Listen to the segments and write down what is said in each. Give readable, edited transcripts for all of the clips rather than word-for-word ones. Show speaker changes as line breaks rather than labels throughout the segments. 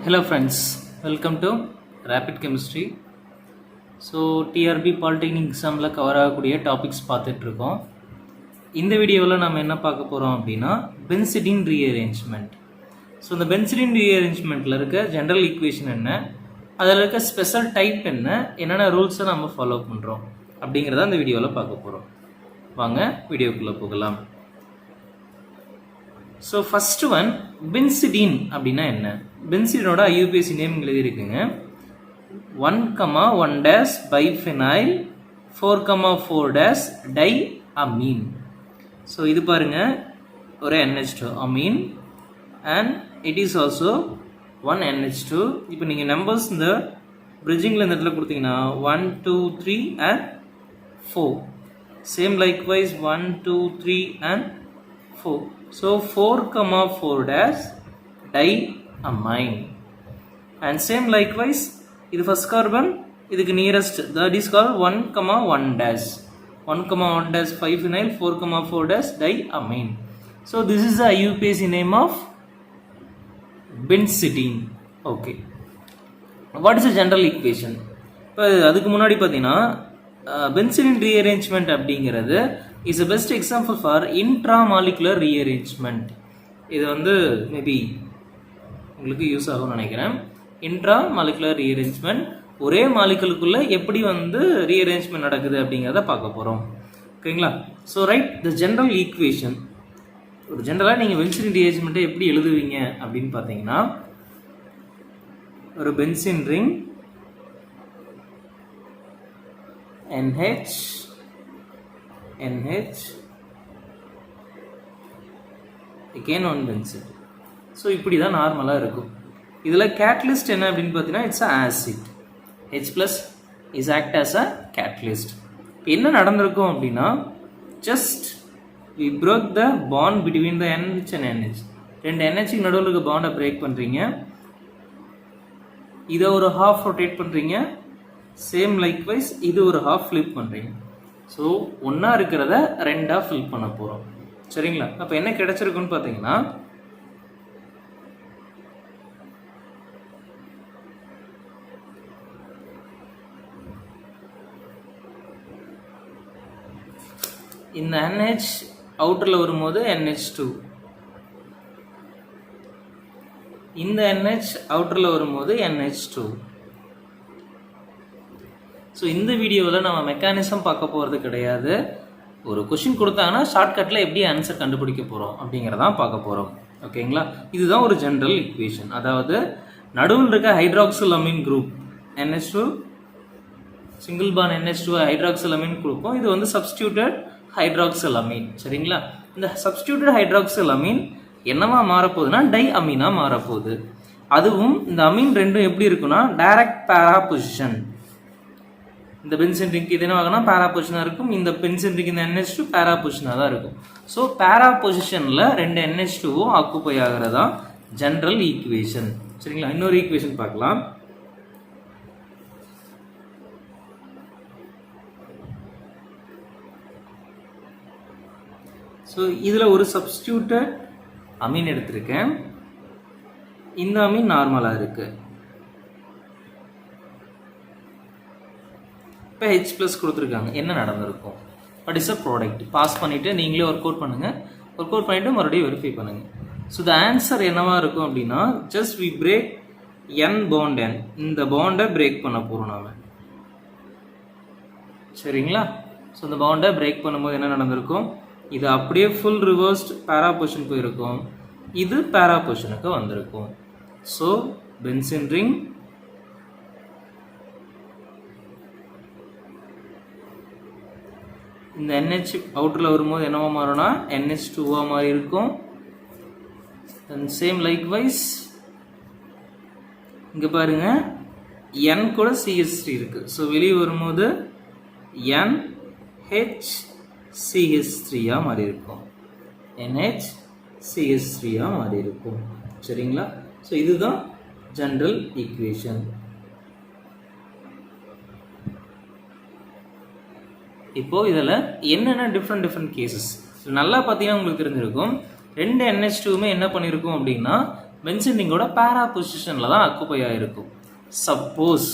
Hello friends, welcome to Rapid Chemistry. So TRB polytechnic எக்ஸாமில் cover ஆகக்கூடிய topics பார்த்துட்ருக்கோம். இந்த வீடியோவில் நம்ம என்ன பார்க்க போகிறோம் அப்படின்னா பென்சிடின் ரீஅரேஞ்ச்மெண்ட். ஸோ இந்த பென்சிடின் ரீஅரேஞ்ச்மெண்ட்டில் இருக்க ஜென்ரல் ஈக்குவேஷன் என்ன, அதில் இருக்க ஸ்பெஷல் டைப் என்ன, என்னென்ன ரூல்ஸை நம்ம ஃபாலோ பண்ணுறோம் அப்படிங்கிறத அந்த வீடியோவில் பார்க்க போகிறோம். வாங்க வீடியோக்குள்ளே போகலாம். ஸோ ஃபஸ்ட்டு ஒன், பென்சிடின் அப்படின்னா என்ன? பென்சிடினோட ஐயூபிஎஸ்சி நேம் எழுதியிருக்குங்க. 1,1 பைஃபெனைல் 4,4 டைஅமீன். ஸோ இது பாருங்க, ஒரு NH2 amine and it is also 1 NH2. இப்போ நீங்கள் நம்பர்ஸ் இந்த பிரிட்ஜிங்கில் இந்த இடத்துல கொடுத்தீங்கன்னா 1 2 3 and 4. Same likewise 1 2 3 and 4. So 4,4 diamine. And same likewise, இது first carbon, இதுக்கு nearest, that is called 1,1 1,1 5-phenyl 4,4 diamine. So this is the IUPAC name of benzidine. Okay, what is the general equation? இப்போ அதுக்கு முன்னாடி பார்த்தீங்கன்னா பென்சிடின் rearrangement அப்படிங்கிறது is a best example for intramolecular rearrangement. இது வந்து maybe உங்களுக்கு use ஆகும்னு நினைக்கிறேன். இன்ட்ராமாலிகுலர் ரீஅரேஞ்ச்மெண்ட், ஒரே மாலிகுலுக்குள்ளே எப்படி வந்து ரீஅரேஞ்ச்மெண்ட் நடக்குது அப்படிங்கிறத பார்க்க போகிறோம். ஓகேங்களா? So right, the general equation. ஒரு ஜென்ரலாக நீங்கள் பென்சிடின் ரீஅரேஞ்ச்மெண்ட்டை எப்படி எழுதுவீங்க அப்படின்னு பார்த்தீங்கன்னா, ஒரு benzene ring NH again one benzene. So இப்படி தான் நார்மலாக இருக்கும். இதில் கேட்டலிஸ்ட் என்ன அப்படின்னு பார்த்தீங்கன்னா, it's a acid. H+ is act as a catalyst. இப்போ என்ன நடந்திருக்கும் அப்படின்னா, just we broke the bond between the NH and NH. ரெண்டு NHக்கு நடுவில் இருக்க பாண்டை பிரேக் பண்ணுறீங்க, இதை ஒரு ஹாஃப் ரொட்டேட் பண்ணுறீங்க, சேம் லைக்வைஸ் இது ஒரு ஹாஃப் ஃபிளிப் பண்ணுறீங்க. ஸோ ஒன்றா இருக்கிறத ரெண்டாக ஃபில் பண்ண போகிறோம். சரிங்களா? அப்போ என்ன கிடைச்சிருக்குன்னு பார்த்தீங்கன்னா, இந்த NH அவுட்டரில் வரும்போது NH2, இந்த NH அவுட்டரில் வரும்போது NH2. ஸோ இந்த வீடியோவில் நம்ம மெக்கானிசம் பார்க்க போகிறது கிடையாது. ஒரு கொஷின் கொடுத்தாங்கன்னா ஷார்ட்கட்டில் எப்படி ஆன்சர் கண்டுபிடிக்க போகிறோம் அப்படிங்கிறதான் பார்க்க போகிறோம். ஓகேங்களா? இதுதான் ஒரு ஜென்ரல் ஈக்குவேஷன். அதாவது நடுவில் இருக்க hydroxyl amine group NH2, single bond NH2 hydroxyl amine குரூப்பும், இது வந்து சப்ஸ்டியூட்டட் ஹைட்ராக்சில் அமீன். சரிங்களா? இந்த சப்ஸ்டியூட்டட் ஹைட்ராக்சில் அமீன் என்னவா மாறப்போகுதுன்னா டை அமீனாக மாறப்போகுது. அதுவும் இந்த அமீன் ரெண்டும் எப்படி இருக்குன்னா டைரக்ட் பேரா பொசிஷன். இந்த பென்சின் ரிங்க் இது என்ன ஆகுனா பேரா பொசிஷனாக இருக்கும், இந்த பென்சின் ரிங்க் இந்த NH2 பேரா பொசிஷனாக தான் இருக்கும். ஸோ பேரா பொசிஷனில் ரெண்டு NH2வும் ஆக்குப்பை ஆகிறதா ஜென்ரல் ஈக்குவேஷன். சரிங்களா? இன்னொரு ஈக்குவேஷன் பார்க்கலாம். ஸோ இதில் ஒரு சப்ஸ்டியூட்டட் அமீன் எடுத்திருக்கேன், இந்த அமீன் நார்மலாக இருக்குது. இப்போ H+ கொடுத்துருக்காங்க, என்ன நடந்திருக்கும்? What is a product? Pass பண்ணிவிட்டு நீங்களே ஒர்க் அவுட் பண்ணுங்கள், ஒர்க் அவுட் பண்ணிவிட்டு மறுபடியும் வெரிஃபை பண்ணுங்கள். ஸோ த ஆன்சர் என்னவா இருக்கும் அப்படின்னா, just we break N bond N, இந்த பாண்டை பிரேக் பண்ண போகிறோம் நாம. சரிங்களா? ஸோ இந்த பாண்டை பிரேக் பண்ணும்போது என்ன நடந்திருக்கும்? இது அப்படியே ஃபுல் ரிவர்ஸ்ட் பேரா பொசிஷன் போயிருக்கும், இது பேரா பொசிஷனுக்கு வந்திருக்கும். ஸோ பென்சின் ரிங் இந்த NH அவுட்டரில் வரும்போது என்னவா மாறும்னா NH2 மாறி இருக்கும். அண்ட் சேம் லைக்வைஸ் இங்கே பாருங்க, N கூட CH3 இருக்கு. ஸோ வெளியே வரும்போது NHCH3 மாறி இருக்கும், NHCH3 மாறி இருக்கும். சரிங்களா? ஸோ இதுதான் ஜென்ரல் ஈக்குவேஷன். இப்போ இதில் என்னென்ன டிஃப்ரெண்ட் கேசஸ் நல்லா பார்த்தீங்கன்னா உங்களுக்கு தெரிஞ்சிருக்கும். ரெண்டு NH2மே என்ன பண்ணியிருக்கும் அப்படின்னா பென்சீன் ரிங்கோட பேரா பொசிஷனில் தான் ஆக்குப்பை ஆகிருக்கும். சப்போஸ்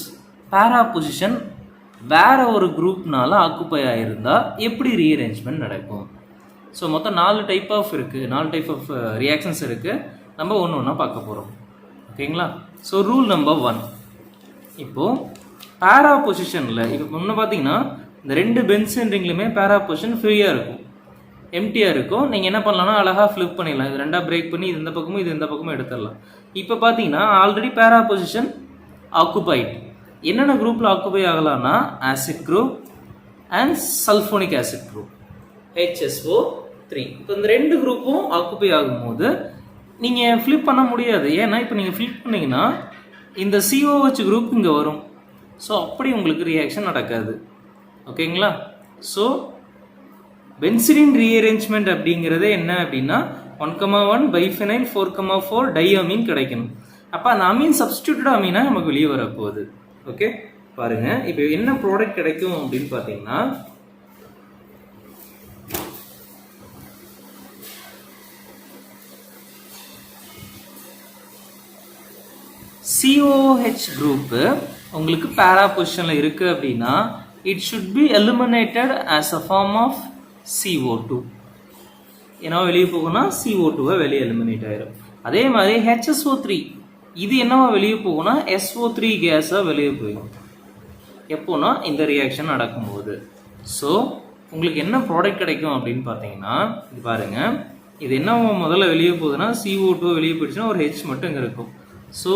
பேரா பொசிஷன் வேற ஒரு குரூப்னால ஆக்குப்பை ஆகிருந்தால் எப்படி ரீஅரேஞ்ச்மெண்ட் நடக்கும்? ஸோ மொத்தம் 4 டைப் ஆஃப் ரியாக்ஷன்ஸ் இருக்குது. நம்ம ஒன்று ஒன்றா பார்க்க போகிறோம். ஓகேங்களா? So rule number 1. இப்போது பேரா பொசிஷனில் இப்போ முன்னே பார்த்தீங்கன்னா இந்த 2 பென்சீன் ரிங்லையுமே பேரா பொசிஷன் ஃப்ரீயாக இருக்கும், எம்டியாக இருக்கும். நீங்கள் என்ன பண்ணலாம்னா அழகாக ஃப்ளிப் பண்ணிடலாம். இது 2ஆக பிரேக் பண்ணி இது இந்த பக்கமும் இது இந்த பக்கமும் எடுத்துடலாம். இப்போ பார்த்தீங்கன்னா ஆல்ரெடி பேரா பொசிஷன் ஆக்குபைட். என்னென்ன குரூப்பில் ஆக்குபை ஆகலாம்னா acid group and sulphonic acid group HSO3. இப்போ இந்த 2 குரூப்பும் ஆக்குபை ஆகும்போது நீங்கள் ஃப்ளிப் பண்ண முடியாது. ஏன்னா இப்போ நீங்கள் ஃப்ளிப் பண்ணிங்கன்னா இந்த COH குரூப் இங்கே வரும். ஸோ அப்படி உங்களுக்கு ரியாக்ஷன் நடக்காது. ஓகேங்களா? ஸோ பென்சிலின் ரீஅரேஞ்ச்மெண்ட் அப்படிங்கிறது என்ன அப்படின்னா 1,1 பைஃபெனைல் 4,4 டைஅமீன் கிடைக்கணும். அப்போ அந்த அமீன் சப்ஸ்டியூட்டட் அமீனாக நமக்கு வெளியே வரப்போகுது. ஓகே, பாருங்க. இப்போ என்ன ப்ராடக்ட் கிடைக்கும் அப்படின்னு பார்த்தீங்கன்னா COH குரூப் உங்களுக்கு பேரா பொசிஷனில் இருக்குது அப்படின்னா it should be eliminated as a form of CO2. ஏன்னா வெளியே போகும்னா CO2 வெளியே எலிமினேட் ஆயிரும். அதே மாதிரி HSO3 இது என்னவா வெளியே போகும்னா SO3 கேஸாக வெளியே போயிடும். எப்போனா இந்த ரியாக்ஷன் நடக்கும்போது. ஸோ உங்களுக்கு என்ன ப்ராடக்ட் கிடைக்கும் அப்படின்னு பார்த்தீங்கன்னா இது பாருங்க. இது என்னவா முதல்ல வெளியே போகுதுன்னா CO2 வெளியே போயிடுச்சுன்னா ஒரு H மட்டும் இங்கே இருக்கும். ஸோ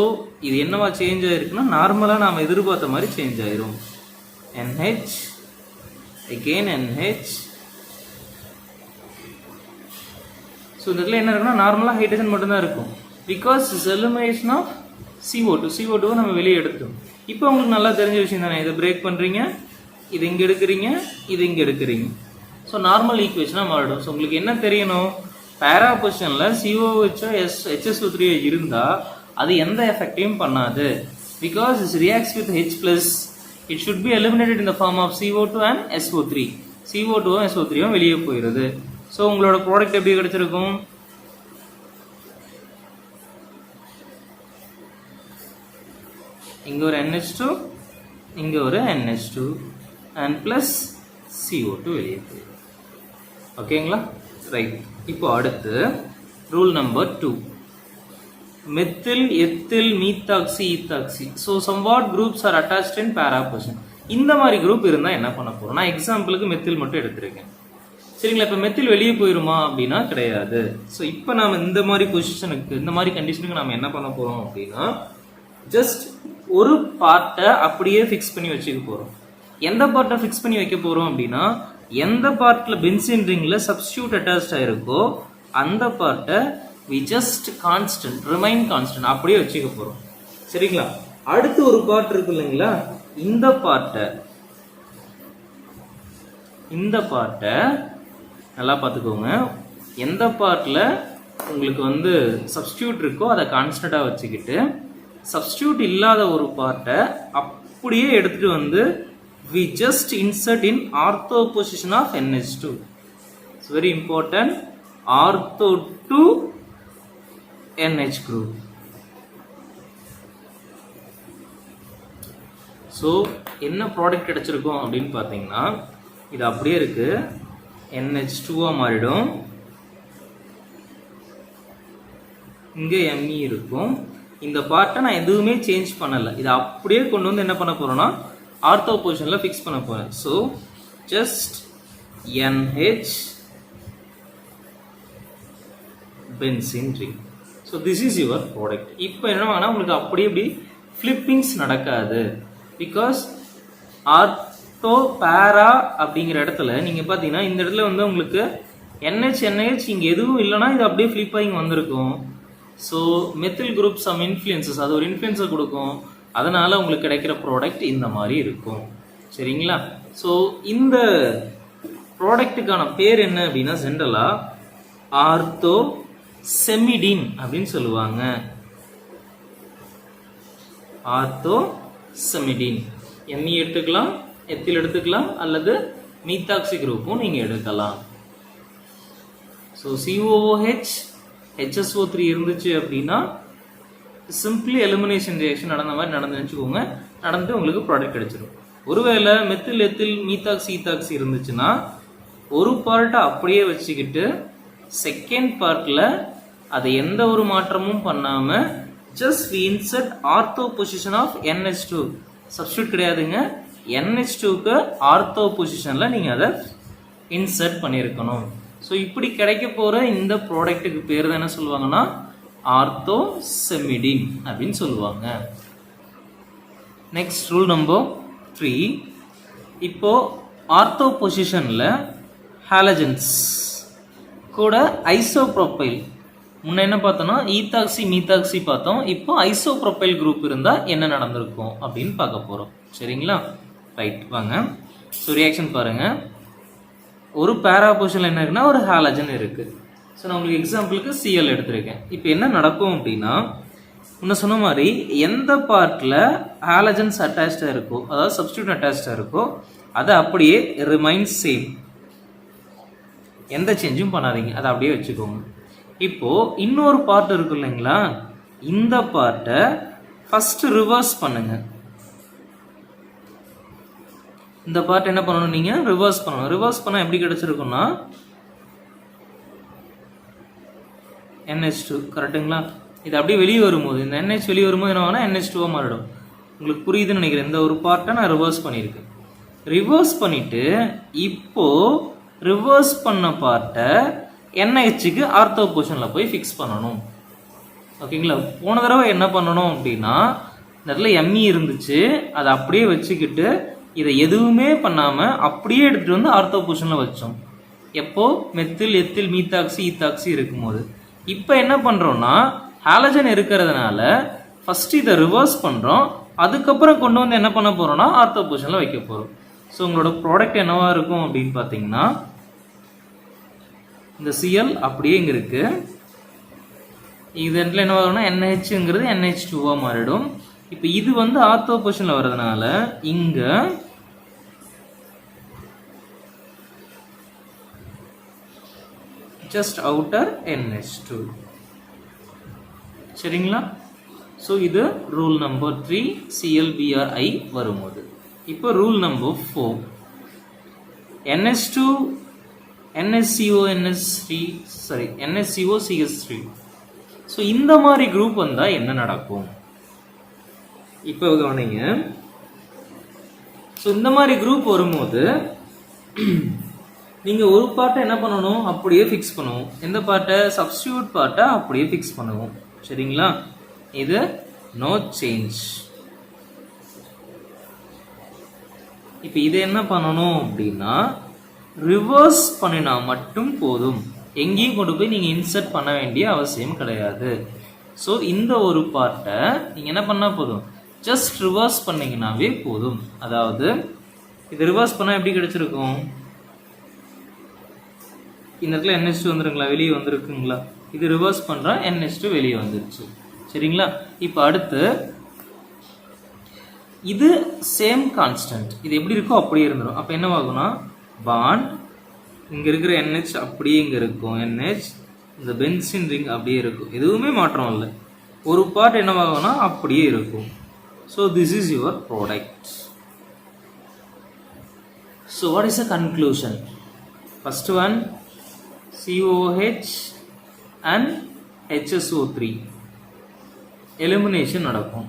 இது என்னவா சேஞ்ச் ஆயிருக்குன்னா நார்மலாக நாம் எதிர்பார்த்த மாதிரி சேஞ்ச் ஆயிரும். NH again NH. ஸோ இந்த இடத்துல என்ன இருக்குன்னா நார்மலாக ஹைட்ரஜன் மட்டும்தான் இருக்கும். Because is elimination of CO2 நம்ம வெளியே எடுத்தோம். இப்போ உங்களுக்கு நல்லா தெரிஞ்ச விஷயம் தானே. இதை பிரேக் பண்ணுறீங்க, இது இங்கே எடுக்கிறீங்க, இது இங்கே எடுக்கிறீங்க. ஸோ நார்மல் ஈக்குவேஷனாக மாறிடும். ஸோ உங்களுக்கு என்ன தெரியணும்? பேரா பொசிஷனில் COH HSO3 இருந்தால் அது எந்த எஃபெக்டையும் பண்ணாது. Because is reacts with H+. It should be eliminated in the form of CO2 and SO3. CO2 SO3 வெளியே போயிடுது. ஸோ உங்களோட ப்ராடக்ட் எப்படி கிடைச்சிருக்கும்? இங்கே ஒரு NH2, இங்கே ஒரு NH2 and plus CO2 வெளியே போயிடும். ஓகேங்களா? ரைட். இப்போ அடுத்து rule number 2. Methyl, ethyl, methoxy, ethoxy. So somewhat groups are attached in para position. இந்த மாதிரி குரூப் இருந்தால் என்ன பண்ண போகிறோம்? நான் எக்ஸாம்பிளுக்கு மெத்தில் மட்டும் எடுத்திருக்கேன். சரிங்களா? இப்போ மெத்தில் வெளியே போயிருமா அப்படின்னா கிடையாது. ஸோ இப்போ நாம் இந்த மாதிரி பொசிஷனுக்கு, இந்த மாதிரி கண்டிஷனுக்கு நாம் என்ன பண்ண போகிறோம் அப்படின்னா ஜஸ்ட் ஒரு பார்ட்டை அப்படியே ஃபிக்ஸ் பண்ணி வச்சுக்க போகிறோம். எந்த பார்ட்டை ஃபிக்ஸ் பண்ணி வைக்க போகிறோம் அப்படின்னா எந்த பார்ட்டில் பென்சீன் ரிங்கில் சப்ஸ்டியூட் அட்டாச்ட் ஆகிருக்கோ அந்த பார்ட்டை we just remain constant அப்படியே வச்சுக்க போகிறோம். சரிங்களா? அடுத்து ஒரு பார்ட் இருக்கு இல்லைங்களா? இந்த பார்ட்டை நல்லா பார்த்துக்கோங்க. எந்த பார்ட்டில் உங்களுக்கு சப்ஸ்டியூட் இருக்கோ அதை கான்ஸ்டண்ட்டாக வச்சுக்கிட்டு சப்ஸ்டியூட் இல்லாத ஒரு பார்ட்டை அப்படியே எடுத்துகிட்டு we just insert in ortho position of NH2. It's very important. Ortho to NH group. So என்ன ப்ராடக்ட் கிடைச்சிருக்கும் அப்படின்னு பார்த்தீங்கன்னா இது அப்படியே இருக்கு, NH2 மாறிடும். இங்கே Me இருக்கும். இந்த பார்ட்டை நான் எதுவுமே சேஞ்ச் பண்ணலை. இதை அப்படியே கொண்டு என்ன பண்ண போறோம்னா ஆர்த்தோ பொசிஷனில் ஃபிக்ஸ் பண்ண போறேன். So just NH benzene ring. So this is your product. இப்போ என்ன உங்களுக்கு அப்படியே இப்படி ஃப்ளிப்பிங்ஸ் நடக்காது. பிகாஸ் ஆர்த்தோ பேரா அப்படிங்கிற இடத்துல நீங்கள் பார்த்தீங்கன்னா இந்த இடத்துல உங்களுக்கு NH இங்கே எதுவும் இல்லைன்னா இது அப்படியே ஃப்ளிப் ஆகி வந்திருக்கும். So methyl group some influences, அது ஒரு இன்ஃப்ளூயன்ஸை கொடுக்கும். அதனால் உங்களுக்கு கிடைக்கிற ப்ராடக்ட் இந்த மாதிரி இருக்கும். சரிங்களா? ஸோ இந்த ப்ராடக்ட்டுக்கான பேர் என்ன அப்படின்னா ஜென்ரலாக ஆர்த்தோ செமிடின் அப்படின்னு சொல்லுவாங்க. ஆர்த்தோ செமிடின். Me எடுத்துக்கலாம், எத்தில் எடுத்துக்கலாம், அல்லது மீத்தாக்சி குரூப்பும் நீங்கள் எடுக்கலாம். ஸோ COOH HSO3 இருந்துச்சு அப்படின்னா சிம்பிளி எலிமினேஷன் ரியாக்ஷன் நடந்த மாதிரி நடந்து வச்சுக்கோங்க, நடந்து உங்களுக்கு ப்ராடக்ட் கிடைச்சிடும். ஒருவேளை மெத்தில் எத்தில் மீத்தாக்சி ஈத்தாக்சி இருந்துச்சுன்னா ஒரு பார்ட்டை அப்படியே வச்சுக்கிட்டு செகண்ட் பார்ட்டில் அதை எந்த ஒரு மாற்றமும் பண்ணாமல் just we insert ortho position of NH2, substitute கிடையாதுங்க, NH2க்கு ஆர்த்தோ பொசிஷனில் நீங்கள் அதை இன்சர்ட் பண்ணியிருக்கணும். ஸோ இப்படி கிடைக்க போகிற இந்த ப்ராடக்ட்டுக்கு பேர் தான் என்ன சொல்லுவாங்கன்னா ஆர்த்தோசெமிடின் அப்படின்னு சொல்லுவாங்க. Next rule number 3. இப்போது ஆர்த்தோ பொசிஷனில் ஹாலஜன்ஸ் கூட ஐசோப்ரோப்பைல், முன்ன என்ன பார்த்தோம்னா ஈத்தாக்சி மீத்தாக்சி பார்த்தோம், இப்போ ஐசோப்ரோப்பைல் குரூப் இருந்தால் என்ன நடந்திருக்கும் அப்படின்னு பார்க்க போகிறோம். சரிங்களா? ரைட், வாங்க. ஸோ ரியாக்ஷன் பாருங்கள். ஒரு பேரா பொசிஷனில் என்ன இருக்குன்னா ஒரு ஹாலஜன் இருக்குது. ஸோ நான் உங்களுக்கு எக்ஸாம்பிளுக்கு சிஎல் எடுத்திருக்கேன். இப்போ என்ன நடக்கும் அப்படின்னா, முன்ன சொன்ன மாதிரி எந்த பார்ட்டில் ஹாலஜன்ஸ் அட்டாச்சாக இருக்கோ, அதாவது சப்ஸ்டியூட் அட்டாச்சாக இருக்கோ, அதை அப்படியே ரிமைன்ஸ் சேம், எந்த சேஞ்சும் பண்ணாதீங்க, அதை அப்படியே வச்சுக்கோங்க. இப்போது இன்னொரு பார்ட் இருக்கு இல்லைங்களா, இந்த பார்ட்டை ஃபஸ்ட்டு ரிவர்ஸ் பண்ணுங்க. இந்த பார்ட் என்ன பண்ணணும், நீங்கள் ரிவர்ஸ் பண்ணணும். ரிவர்ஸ் பண்ணால் எப்படி கிடச்சிருக்குன்னா NH2, கரெக்டுங்களா? இது அப்படியே வெளியே வரும்போது, இந்த NH வெளியே வரும்போது என்ன ஆகுனா NH2 மாறிடும். உங்களுக்கு புரியுதுன்னு நினைக்கிறேன். இந்த ஒரு பார்ட்டை நான் ரிவர்ஸ் பண்ணியிருக்கேன். ரிவர்ஸ் பண்ணிவிட்டு இப்போது ரிவர்ஸ் பண்ண பார்ட்டை NHக்கு ஆர்த்தோ பொசிஷனில் போய் ஃபிக்ஸ் பண்ணணும். ஓகேங்களா? போன தடவை என்ன பண்ணணும் அப்படின்னா, இந்த இடத்துல ME இருந்துச்சு, அதை அப்படியே வச்சுக்கிட்டு இதை எதுவுமே பண்ணாமல் அப்படியே எடுத்துகிட்டு வந்து ஆர்த்தோ பொசிஷனில் வச்சோம். எப்போ மெத்தில் எத்தில் மீத்தாக்சி ஈத்தாக்சி இருக்கும்போது. இப்போ என்ன பண்ணுறோன்னா, ஹாலஜன் இருக்கிறதுனால ஃபஸ்ட்டு இதை ரிவர்ஸ் பண்ணுறோம், அதுக்கப்புறம் கொண்டு வந்து என்ன பண்ண போகிறோம்னா ஆர்த்தோ பொசிஷனில் வைக்க போகிறோம். ஸோ உங்களோட ப்ராடக்ட் என்னவாக இருக்கும் அப்படின்னு பார்த்தீங்கன்னா, இந்த சிஎல் அப்படியே இங்கே இருக்குது, இது இடத்துல என்ன ஆகும்னா NHங்கிறது NH2 மாறிடும். இப்போ இது வந்து ஆர்த்தோ பொசிஷனில் வர்றதுனால இங்கே ஜஸ்ட் அவுட்டர் NH2. சரிங்களா? ஸோ இது ரூல் நம்பர் 3 CLBRI வரும்போது. இப்போ rule number 4, NH2 NHCO CH3. So இந்த மாதிரி குரூப் வந்தால் என்ன நடக்கும் இப்போ கவனிங்க. ஸோ இந்த மாதிரி குரூப் வரும்போது நீங்கள் ஒரு பார்ட்டை என்ன பண்ணணும், அப்படியே ஃபிக்ஸ் பண்ணுவோம். எந்த பார்ட்டை, சப்ஸ்டியூட் பார்ட்டை அப்படியே ஃபிக்ஸ் பண்ணுவோம். சரிங்களா? இது நோ சேஞ்ச். இப்போ இதை என்ன பண்ணணும் அப்படின்னா, ரிவர்ஸ் பண்ணினா மட்டும் போதும், எங்கேயும் கொண்டு போய் நீங்கள் இன்சர்ட் பண்ண வேண்டிய அவசியம் கிடையாது. ஸோ இந்த ஒரு பார்ட்டை நீங்கள் என்ன பண்ணால் போதும், ஜஸ்ட் ரிவர்ஸ் பண்ணிங்கனாவே போதும். அதாவது இது ரிவர்ஸ் பண்ணால் எப்படி கிடைச்சிருக்கும், இந்த இடத்துல NH2 வந்துருங்களா, வெளியே வந்துருக்குங்களா, இது ரிவர்ஸ் பண்ணுறா NH2 வெளியே வந்துருச்சு. சரிங்களா? இப்போ அடுத்து இது சேம் கான்ஸ்டன்ட், இது எப்படி இருக்கோ அப்படியே இருந்துடும். அப்போ என்னவாகும்னா, பாண்ட் இங்கே இருக்கிற NH அப்படியே இங்கே இருக்கும், NH இந்த பென்சின் ரிங் அப்படியே இருக்கும், எதுவுமே மாற்றம் இல்லை. ஒரு பார்ட் என்னவாகும்னா அப்படியே இருக்கும். So this is your product. So what is a conclusion? First one, COH and HSO3 elimination நடக்கும்.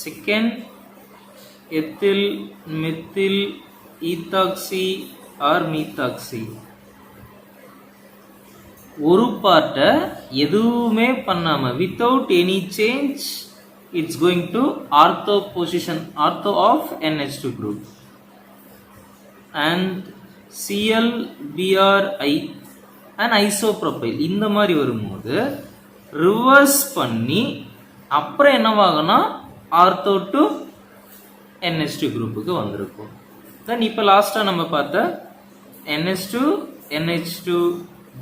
Second, ethyl methyl ethoxy or methoxy ஒரு பார்ட்டை எதுவுமே பண்ணாமல் without any change it's going to ortho position, ortho of NH2 group. And CLBRI and isopropyl இந்த மாதிரி வரும்போது reverse பண்ணி அப்புறம் என்னவாகும்னா ஆர்த்தோ டு NH2 குரூப்புக்கு வந்திருக்கும். தென் இப்போ லாஸ்ட்டாக நம்ம பார்த்த NH2 NH2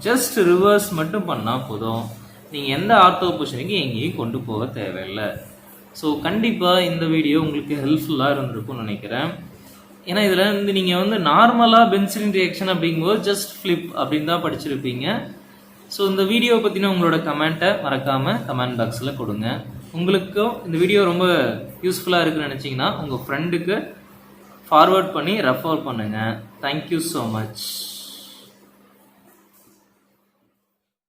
ஜஸ்ட் ரிவர்ஸ் மட்டும் பண்ணால் போதும், நீங்கள் எந்த ஆர்த்தோ பொசிஷனுக்கு எங்கேயும் கொண்டு போக தேவையில்லை. ஸோ கண்டிப்பாக இந்த வீடியோ உங்களுக்கு ஹெல்ப்ஃபுல்லாக இருந்திருக்கும்னு நினைக்கிறேன். ஏன்னா இதில் வந்து நீங்கள் வந்து நார்மலாக பென்சிலின் ரியாக்ஷன் அப்படிங்கும்போது ஜஸ்ட் ஃப்ளிப் அப்படின்னு தான் படிச்சிருப்பீங்க. ஸோ இந்த வீடியோ பற்றின உங்களோட கமெண்ட்டை மறக்காமல் கமெண்ட் பாக்ஸில் கொடுங்க. உங்களுக்கும் இந்த வீடியோ ரொம்ப யூஸ்ஃபுல்லாக இருக்குன்னு நினச்சிங்கன்னா உங்கள் ஃப்ரெண்டுக்கு ஃபார்வர்ட் பண்ணி ரெஃபர் பண்ணுங்கள். Thank you so much.